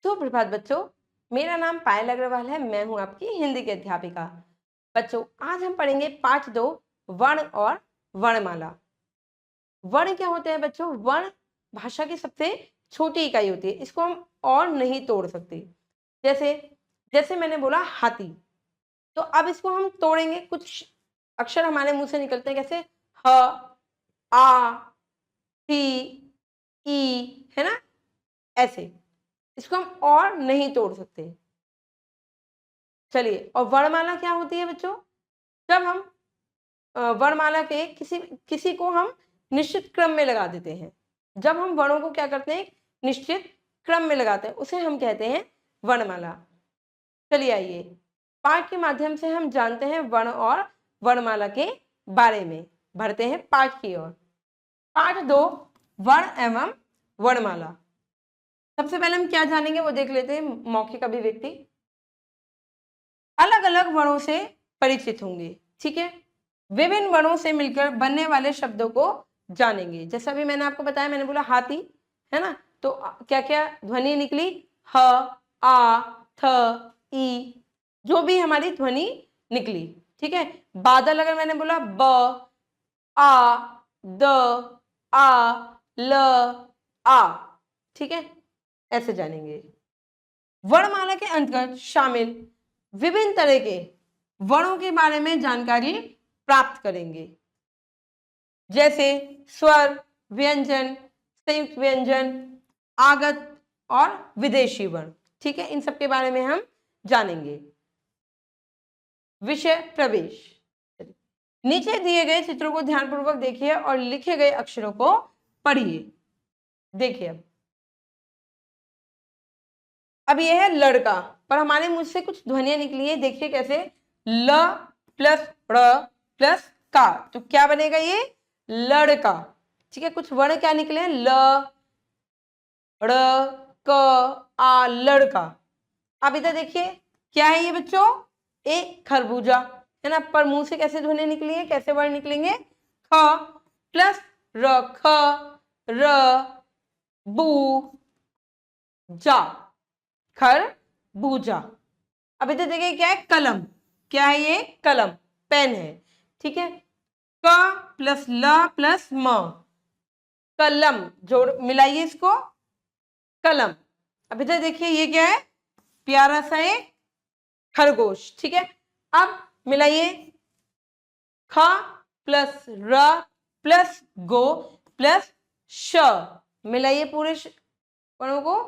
सुप्रभात बच्चों, मेरा नाम पायल अग्रवाल है। मैं हूं आपकी हिंदी की अध्यापिका। बच्चों, आज हम पढ़ेंगे पाठ 2 वर्ण और वर्णमाला। वर्ण क्या होते हैं बच्चों? वर्ण भाषा की सबसे छोटी इकाई होती है। इसको हम और नहीं तोड़ सकते। जैसे जैसे मैंने बोला हाथी, तो अब इसको हम तोड़ेंगे। कुछ अक्षर हमारे मुंह से निकलते हैं, कैसे ह, आ, ती, ई, है ना? ऐसे इसको हम और नहीं तोड़ सकते। चलिए, और वर्णमाला क्या होती है बच्चों? जब हम वर्णमाला के किसी किसी को हम निश्चित क्रम में लगा देते हैं। जब हम वर्णों को क्या करते हैं, निश्चित क्रम में लगाते हैं, उसे हम कहते हैं वर्णमाला। चलिए आइए, पाठ के माध्यम से हम जानते हैं वर्ण और वर्णमाला के बारे में। बढ़ते हैं पाठ की ओर। पाठ 2 वर्ण एवं वर्णमाला। सबसे पहले हम क्या जानेंगे वो देख लेते हैं। मौखिक अभिव्यक्ति। अलग अलग वर्णों से परिचित होंगे, ठीक है। विभिन्न वर्णों से मिलकर बनने वाले शब्दों को जानेंगे। जैसा भी मैंने आपको बताया, मैंने बोला हाथी, है ना? तो क्या क्या ध्वनि निकली? ह, आ, थ, ई, जो भी हमारी ध्वनि निकली, ठीक है। बादल अगर मैंने बोला ब, आ, द, आ, ल, आ, ठीक है, ऐसे जानेंगे। वर्णमाला के अंतर्गत शामिल विभिन्न तरह के वर्णों के बारे में जानकारी प्राप्त करेंगे। जैसे स्वर, व्यंजन, संयुक्त व्यंजन, आगत और विदेशी वर्ण, ठीक है। इन सब के बारे में हम जानेंगे। विषय प्रवेश। नीचे दिए गए चित्रों को ध्यानपूर्वक देखिए और लिखे गए अक्षरों को पढ़िए। देखिए, अब यह है लड़का, पर हमारे मुंह से कुछ ध्वनियां निकली है। देखिए कैसे, ल प्लस ड़ प्लस का, तो क्या बनेगा? ये लड़का, ठीक है। कुछ वर्ण क्या निकले? ल, ड़, क, आ, लड़का। अब इधर देखिए क्या है ये बच्चों? एक खरबूजा, है ना? पर मुंह से कैसे ध्वनि निकली है, कैसे वर्ण निकलेंगे? ख प्लस र, ख, र, बू, जा, खरबूजा। अब इधर देखिए क्या है? कलम। क्या है ये? कलम, पेन है, ठीक है। क प्लस ल प्लस म, कलम। जोड़ मिलाइए इसको, कलम। अब इधर देखिए ये क्या है? प्यारा सा एक खरगोश, ठीक है। अब मिलाइए, ख प्लस र प्लस गो प्लस श, मिलाइए पूरे वर्णों को।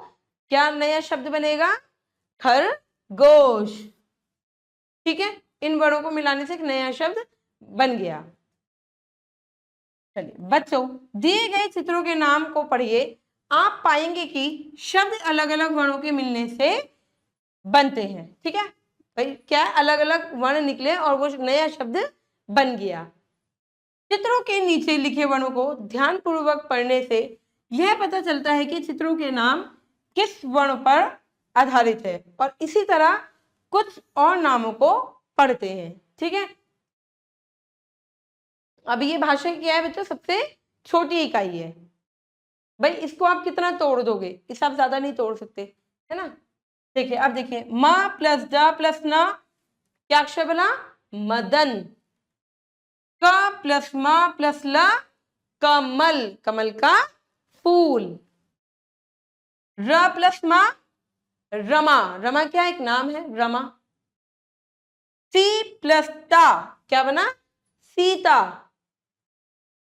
क्या नया शब्द बनेगा? खरगोश, ठीक है। इन वर्णों को मिलाने से एक नया शब्द बन गया। चलिए बच्चों, दिए गए चित्रों के नाम को पढ़िए। आप पाएंगे कि शब्द अलग अलग वर्णों के मिलने से बनते हैं, ठीक है। भाई क्या अलग अलग वर्ण निकले और वो नया शब्द बन गया। चित्रों के नीचे लिखे वर्णों को ध्यानपूर्वक पढ़ने से यह पता चलता है कि चित्रों के नाम किस वर्ण पर आधारित है, और इसी तरह कुछ और नामों को पढ़ते हैं, ठीक है। अब ये भाषा की क्या है बच्चों? सबसे छोटी इकाई है। भाई इसको आप कितना तोड़ दोगे? इसे आप ज्यादा नहीं तोड़ सकते, है ना। देखिए, अब देखिए, म प्लस ड प्लस न, क्या अक्षर बना? मदन। क प्लस म प्लस ल, कमल, कमल का फूल। र प्लस म, रमा, रमा क्या एक नाम है, रमा। सी प्लस ता, क्या बना? सीता।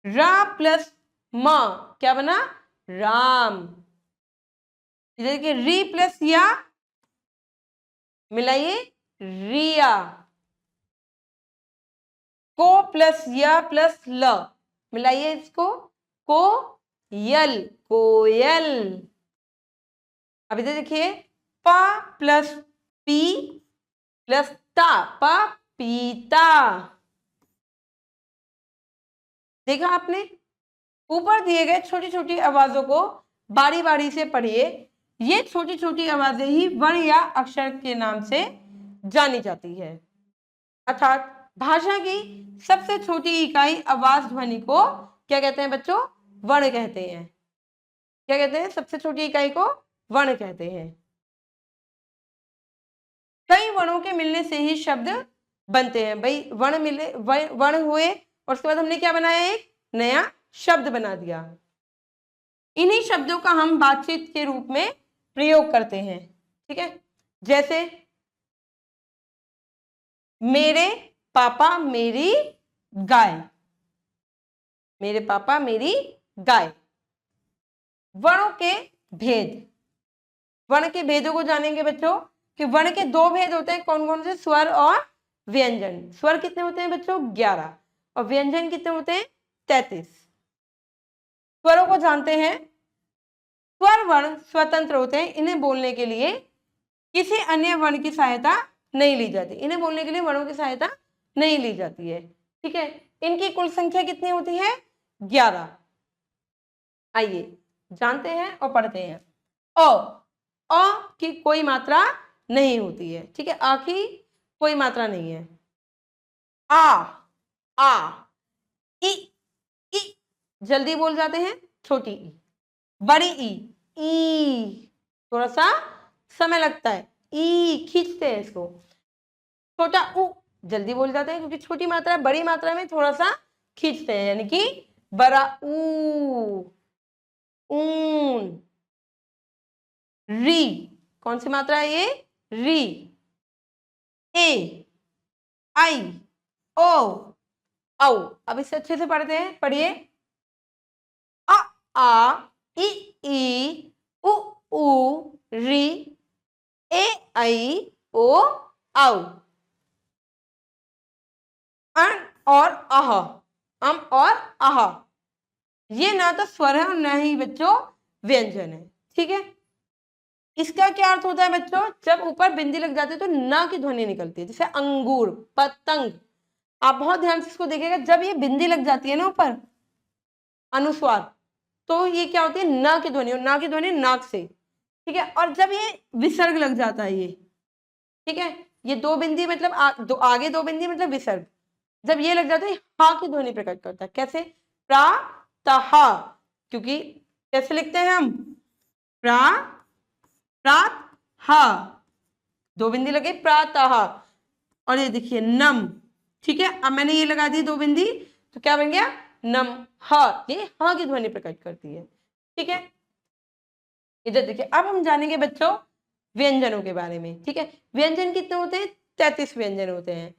रा प्लस म, क्या बना? राम। देखिए, री प्लस या, मिलाइए, रिया। को प्लस या प्लस ल, मिलाइए इसको, को यल, कोयल। अब इधर देखिए, प प्लस पी प्लस ता, पपीता। देखा आपने? ऊपर दिए गए छोटी छोटी आवाजों को बारी बारी से पढ़िए। ये छोटी छोटी आवाजें ही वर्ण या अक्षर के नाम से जानी जाती है। अर्थात भाषा की सबसे छोटी इकाई आवाज ध्वनि को क्या कहते हैं बच्चों? वर्ण कहते हैं। क्या कहते हैं? सबसे छोटी इकाई को वर्ण कहते हैं। कई वर्णों के मिलने से ही शब्द बनते हैं। भाई वर्ण मिले, वर्ण हुए और उसके बाद हमने क्या बनाया, एक नया शब्द बना दिया। इन्हीं शब्दों का हम बातचीत के रूप में प्रयोग करते हैं। ठीक है, जैसे मेरे पापा मेरी गाय, मेरे पापा मेरी गाय। वर्णों के भेद, वर्ण के भेदों को जानेंगे बच्चों कि वर्ण के दो भेद होते हैं, कौन कौन से, स्वर और व्यंजन। स्वर कितने होते हैं बच्चों, 11, और व्यंजन कितने होते हैं, 33। स्वरों को जानते हैं। स्वर वर्ण स्वतंत्र होते हैं, इन्हें बोलने के लिए किसी अन्य वर्ण की सहायता नहीं ली जाती, इन्हें बोलने के लिए वर्णों की सहायता नहीं ली जाती है। ठीक है, इनकी कुल संख्या कितनी होती है, 11। आइए जानते हैं और पढ़ते हैं। अ की कोई मात्रा नहीं होती है। ठीक है, आ की कोई मात्रा नहीं है। आ ई जल्दी बोल जाते हैं, छोटी ई, बड़ी ई थोड़ा सा समय लगता है, ई खींचते हैं इसको। छोटा ऊ जल्दी बोल जाते हैं क्योंकि छोटी मात्रा, बड़ी मात्रा में थोड़ा सा खींचते हैं, यानी कि बड़ा ऊ, ऊन। री कौन सी मात्रा है ये, री। ए आई ओ औ। अब इसे अच्छे से पढ़ते हैं, पढ़िए। आ ई उ ऊ री ए आई ओ औ। अन और अह, अम और आह, ये ना तो स्वर है और ना ही बच्चों व्यंजन है। ठीक है, इसका क्या अर्थ होता है बच्चों, जब ऊपर बिंदी लग जाती है तो ना की ध्वनि निकलती है, जैसे अंगूर, पतंग। आप बहुत ध्यान से इसको देखिएगा, जब ये बिंदी लग जाती है ना ऊपर अनुस्वार, तो ये क्या होती है, ना की ध्वनि, और ना की ध्वनि नाक से। ठीक है, और जब ये विसर्ग लग जाता है ये, ठीक है, ये दो बिंदी मतलब आगे दो बिंदी मतलब विसर्ग, जब ये लग जाता है हा की ध्वनि प्रकट करता है। कैसे, प्रा तहा, क्योंकि कैसे लिखते हैं हम, प्रा प्रात हा, दो बिंदी लगे प्रातः, और ये देखिए नम। ठीक है, अब मैंने ये लगा दी दो बिंदी, तो क्या बन गया, नम हा, ये हा की ध्वनि प्रकट करती है। ठीक है, इधर देखिए, अब हम जानेंगे बच्चों व्यंजनों के बारे में। ठीक है, व्यंजन कितने होते हैं, 33 व्यंजन होते हैं।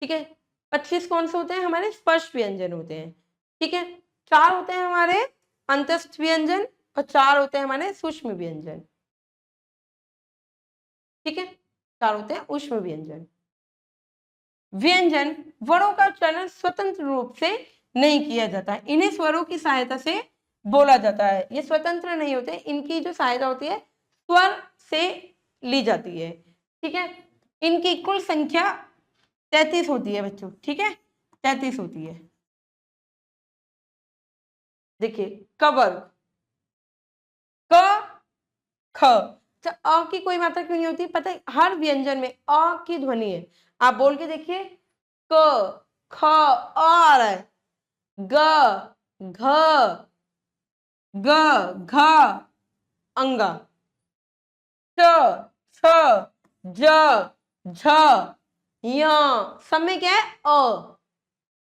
ठीक है, 25 कौन से होते हैं, हमारे स्पष्ट व्यंजन होते हैं। ठीक है, 4 होते हैं हमारे अंतस्थ व्यंजन, और 4 होते हैं हमारे सूक्ष्म व्यंजन। ठीक है, 4 होते हैं ऊष्म व्यंजन। व्यंजन वर्णों का उच्चारण स्वतंत्र रूप से नहीं किया जाता, इन्हें स्वरों की सहायता से बोला जाता है। ये स्वतंत्र नहीं होते, इनकी जो सहायता होती है स्वर से ली जाती है। ठीक है, इनकी कुल संख्या 33 होती है बच्चों। ठीक है, 33 होती है। देखिए, कवर्ग, क ख, अ की कोई मात्रा क्यों नहीं होती, पता है, हर व्यंजन में अ की ध्वनि है। आप बोल के देखिए, क ख आ रहा है, ग घ ग घ अंगा, च छ ज झ य, सब में क्या है अ,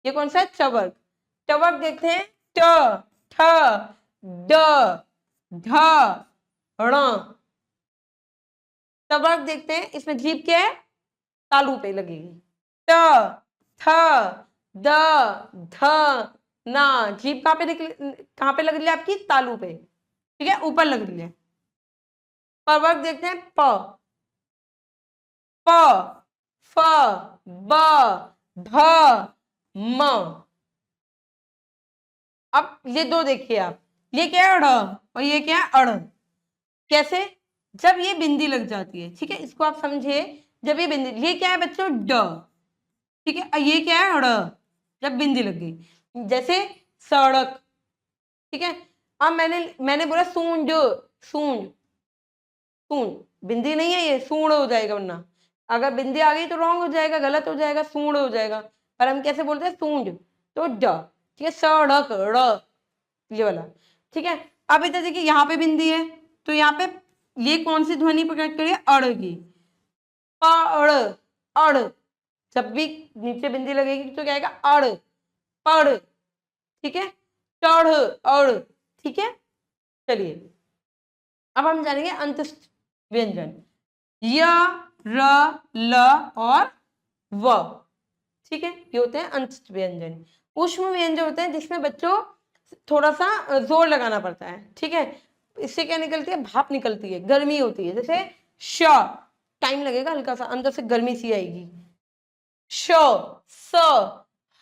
ये कौन सा है, चवर्ग। चवर्ग देखते हैं, ट ठ ड ढ ण। चवर्ग देखते हैं, इसमें जीभ क्या है, तालू पे लगेगी, ट थ द ध ना, जीभ कहाँ पे निकली, कहाँ पे लग रही है आपकी, तालू पे। ठीक है, ऊपर लग रही है। परवर्ग देखते हैं, प प फ ब भ म। अब ये दो देखिए आप, ये क्या है, अड़, और ये क्या है, अड़। कैसे, जब ये बिंदी लग जाती है, ठीक है, इसको आप समझिए, जब ये बिंदी, ये क्या है बच्चों, ड। ठीक है, ये क्या है, अड़, जब बिंदी लग गई, जैसे सड़क। ठीक है, अब मैंने बोला सूंड, सूंड, सूंड, बिंदी नहीं है ये, सूंड हो जाएगा, वरना अगर बिंदी आ गई तो रॉन्ग हो जाएगा, गलत हो जाएगा, सूंड हो जाएगा। पर हम कैसे बोलते हैं, सूंड, तो ड। ठीक है, सड़क, ड़, ये वाला। ठीक है, अब इधर देखिए, यहाँ पे बिंदी है, तो यहाँ पे ये कौन सी ध्वनि प्रकट करिए, अड़ की। पढ़, अड़, जब भी नीचे बिंदी लगेगी तो क्या आएगा, अड़, पढ़, ठीक है, चढ़, अड़, ठीक है। चलिए अब हम जानेंगे अंतस्थ व्यंजन, य, र, ल और व, ठीक है, ये होते हैं अंतस्थ व्यंजन। ऊष्म व्यंजन होते हैं जिसमें बच्चों थोड़ा सा जोर लगाना पड़ता है, ठीक है, इससे क्या निकलती है, भाप निकलती है, गर्मी होती है। जैसे श, टाइम लगेगा, हल्का सा अंदर से गर्मी सी आएगी। श, स,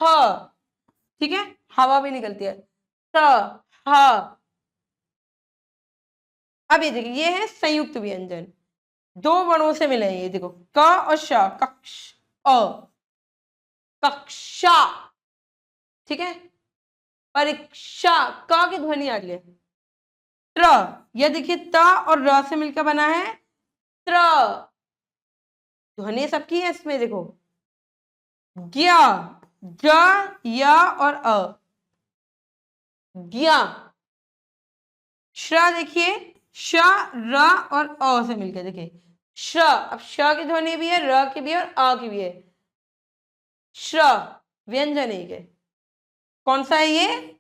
ह, ठीक है, हवा भी निकलती है, स, ह। अब ये देखिए, ये है संयुक्त व्यंजन, दो वर्णों से मिले हैं, ये देखो क और श, कक्ष, अ, कक्षा, ठीक है, परीक्षा, क की ध्वनि आ रही है, त्र, यह देखिए त और र से मिलकर बना है त्र, ध्वनि सबकी है इसमें, देखो ज्ञ, ज, य और अ, ज्ञ। श्र देखिए, श, र और अ से मिलकर, देखिए श्र, अब श की ध्वनि भी है, र की भी है और अ की भी है, श्र व्यंजन है, कौन सा है ये,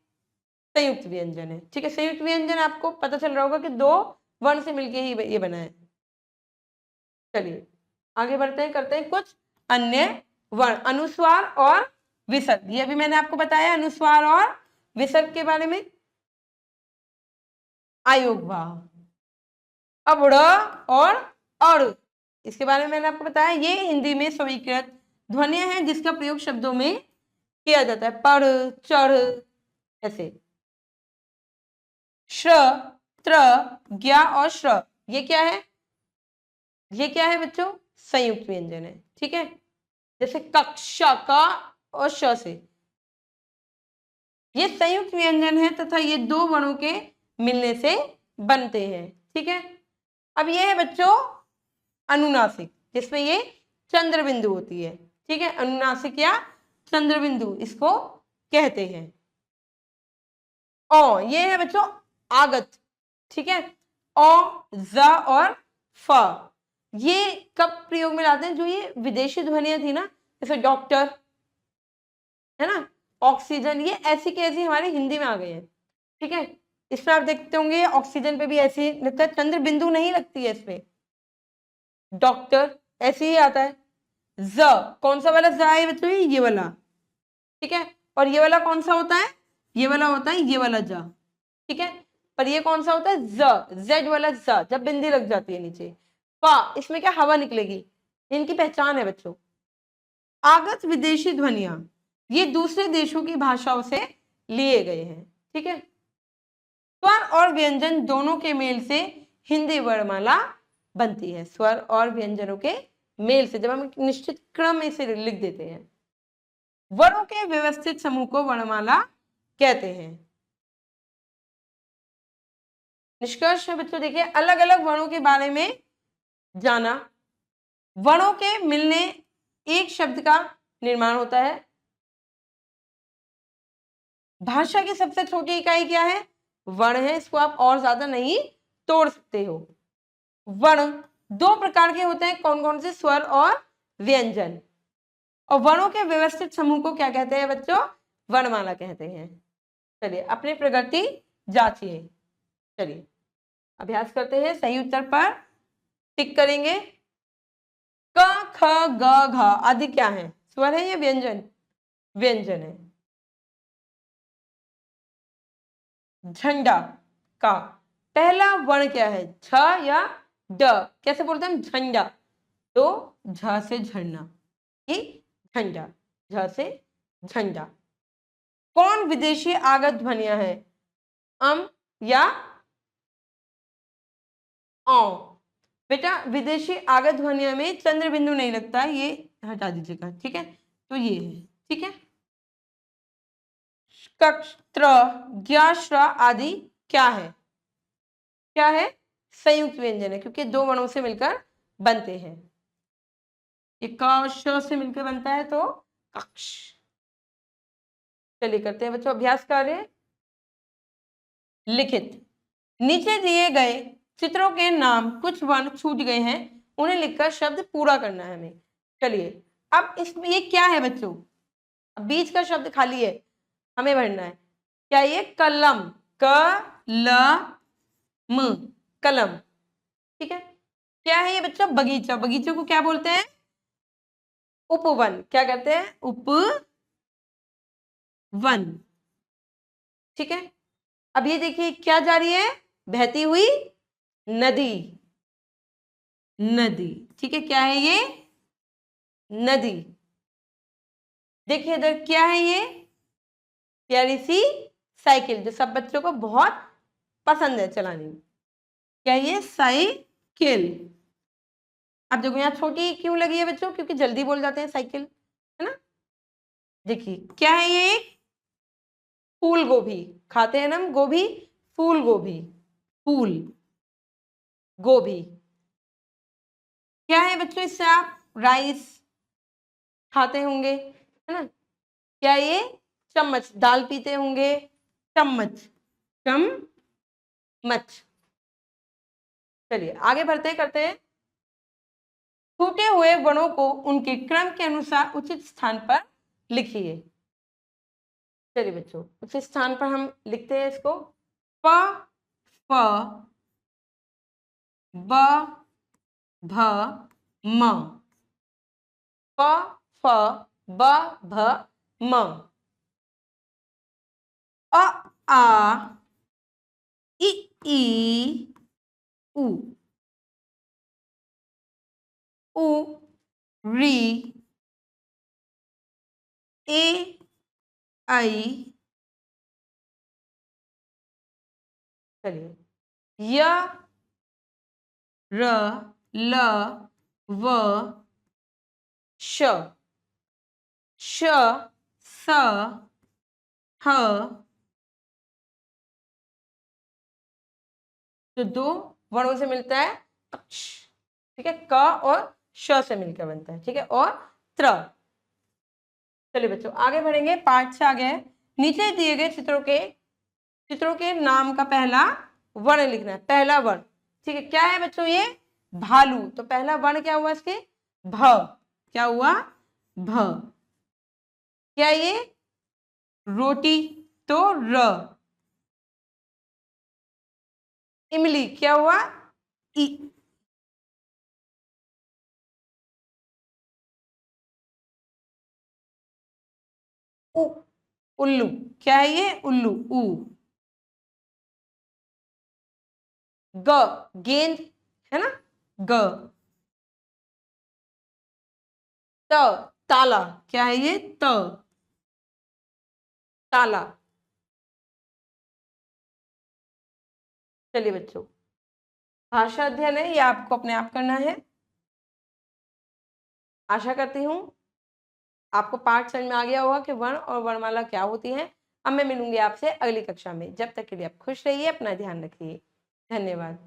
संयुक्त व्यंजन है, ठीक है। संयुक्त व्यंजन आपको पता चल रहा होगा कि दो वर्ण से मिलके ही ये बना है। चलिए आगे बढ़ते हैं, करते हैं कुछ अन्य वर्ण, अनुस्वार और विसर्ग, ये भी मैंने आपको बताया अनुस्वार और विसर्ग के बारे में। आयोग भाव, अब ड़ और अड़, इसके बारे में मैंने आपको बताया, ये हिंदी में स्वीकृत ध्वनियां हैं जिसका प्रयोग शब्दों में किया जाता है, पढ़, चढ़, ऐसे। श्र, त्र, ज्ञा और श्र, ये क्या है, ये क्या है बच्चों, संयुक्त व्यंजन है, ठीक है। जैसे कक्षा, का और श से, ये संयुक्त व्यंजन है तथा ये दो वर्णों के मिलने से बनते हैं, ठीक है। अब ये है बच्चों अनुनासिक, जिसमें ये चंद्र बिंदु होती है, ठीक है, अनुनासिक या चंद्र बिंदु इसको कहते हैं। ओ, ये है बच्चों आगत, ठीक है, ओ, ज और फ, ये कब प्रयोग में लाते हैं, जो ये विदेशी ध्वनियां थी ना, जैसे डॉक्टर, है ना, ऑक्सीजन, ये ऐसी की ऐसी हमारे हिंदी में आ गई है, ठीक है। इसमें आप देखते होंगे ऑक्सीजन पे भी ऐसी लगता है, चंद्र बिंदु नहीं लगती है इसमें, डॉक्टर ऐसे ही आता है। ज, कौन सा वाला ज है बच्चों, ये वाला, ठीक है, और ये वाला कौन सा होता है, ये वाला होता है ये वाला ज, ठीक है, पर ये कौन सा होता है, ज, जेड वाला ज, जब बिंदी लग जाती है नीचे। पा, इसमें क्या हवा निकलेगी, इनकी पहचान है बच्चों। आगत विदेशी ध्वनियां, ये दूसरे देशों की भाषाओं से लिए गए हैं, ठीक है। स्वर और व्यंजन दोनों के मेल से हिंदी वर्णमाला बनती है, स्वर और व्यंजनों के मेल से, जब हम निश्चित क्रम में इसे लिख देते हैं, वर्णों के व्यवस्थित समूह को वर्णमाला कहते हैं। निष्कर्ष में बच्चों देखिए, अलग अलग वर्णों के बारे में जाना, वर्णों के मिलने एक शब्द का निर्माण होता है। भाषा की सबसे छोटी इकाई क्या है, वर्ण है, इसको आप और ज्यादा नहीं तोड़ सकते हो। वर्ण दो प्रकार के होते हैं, कौन कौन से, स्वर और व्यंजन, और वर्णों के व्यवस्थित समूह को क्या कहते हैं बच्चों, वर्णमाला कहते हैं। चलिए अपनी प्रगति जांचिए, चलिए अभ्यास करते हैं, सही उत्तर पर टिक करेंगे। क, ख, ग, घ आदि क्या है, स्वर है या व्यंजन, व्यंजन है। झंडा का पहला वर्ण क्या है, झ या ड, कैसे बोलते हैं हम, झंडा, तो झ से झरना, ये झंडा, झ से झंडा। कौन विदेशी आगत ध्वनियां है, अम या औ, बेटा विदेशी आगत ध्वनियों में चंद्र बिंदु नहीं लगता, ये हटा दीजिएगा, ठीक है, तो ये है, ठीक है। कक्ष, ज्ञाश्र आदि क्या है, क्या है, संयुक्त व्यंजन है, क्योंकि दो वर्णों से मिलकर बनते हैं, ये क श से मिलकर बनता है, तो कक्ष। चलिए करते हैं बच्चों अभ्यास कार्य। लिखित, नीचे दिए गए चित्रों के नाम, कुछ वर्ण छूट गए हैं उन्हें लिखकर शब्द पूरा करना है हमें। चलिए अब इसमें ये क्या है बच्चों, अब बीच का शब्द खाली है, हमें भरना है। क्या ये कलम, कलम, कलम, ठीक है। क्या है ये बच्चों, बगीचा, बगीचे को क्या बोलते हैं, उपवन, क्या कहते हैं, उपवन, ठीक है। अब ये देखिए क्या जा रही है, बहती हुई नदी, नदी, ठीक है। क्या है ये, नदी। देखिए इधर क्या है ये, प्यारी सी साइकिल, जो सब बच्चों को बहुत पसंद है चलानी। क्या ये, साइकिल। अब देखो यहाँ छोटी क्यों लगी है बच्चों, क्योंकि जल्दी बोल जाते हैं साइकिल, है ना। देखिए क्या है ये, फूल गोभी, खाते हैं ना हम गोभी, फूल गोभी, फूल गोभी। क्या है बच्चों, इससे आप राइस खाते होंगे, है ना। क्या ये, चम्मच, दाल पीते होंगे, चम्मच, चम्मच। चलिए आगे बढ़ते करते हैं। छूटे हुए वर्णों को उनके क्रम के अनुसार उचित स्थान पर लिखिए। चलिए बच्चों उचित स्थान पर हम लिखते हैं इसको, प, फ, ब, भ, म, प, फ, ब, भ, म, अ, आ, इ, ई, उ, उ, री, ए, आई, चलिए य, र, ल, व, श, श, स, ह, जो दो वर्णों से मिलता है अक्ष, ठीक है, क और श से मिलकर बनता है, ठीक है, और त्र। चलिए बच्चों आगे बढ़ेंगे, पार्ट से आगे है। नीचे दिए गए चित्रों के नाम का पहला वर्ण लिखना है, पहला वर्ण, ठीक है। क्या है बच्चों ये, भालू, तो पहला वर्ण क्या हुआ इसके, भ, क्या हुआ, भ। क्या ये, रोटी, तो र। इमली, क्या हुआ, ई। उ, उल्लू, क्या है ये, उल्लू, उ। ग, गेंद, है ना, ग। त, ताला, क्या है ये, त, ताला। चलिए बच्चों भाषा अध्ययन है ये आपको अपने आप करना है। आशा करती हूँ आपको पाठ समझ में आ गया होगा कि वर्ण और वर्णमाला क्या होती है। अब मैं मिलूंगी आपसे अगली कक्षा में, जब तक के लिए आप खुश रहिए, अपना ध्यान रखिए, धन्यवाद।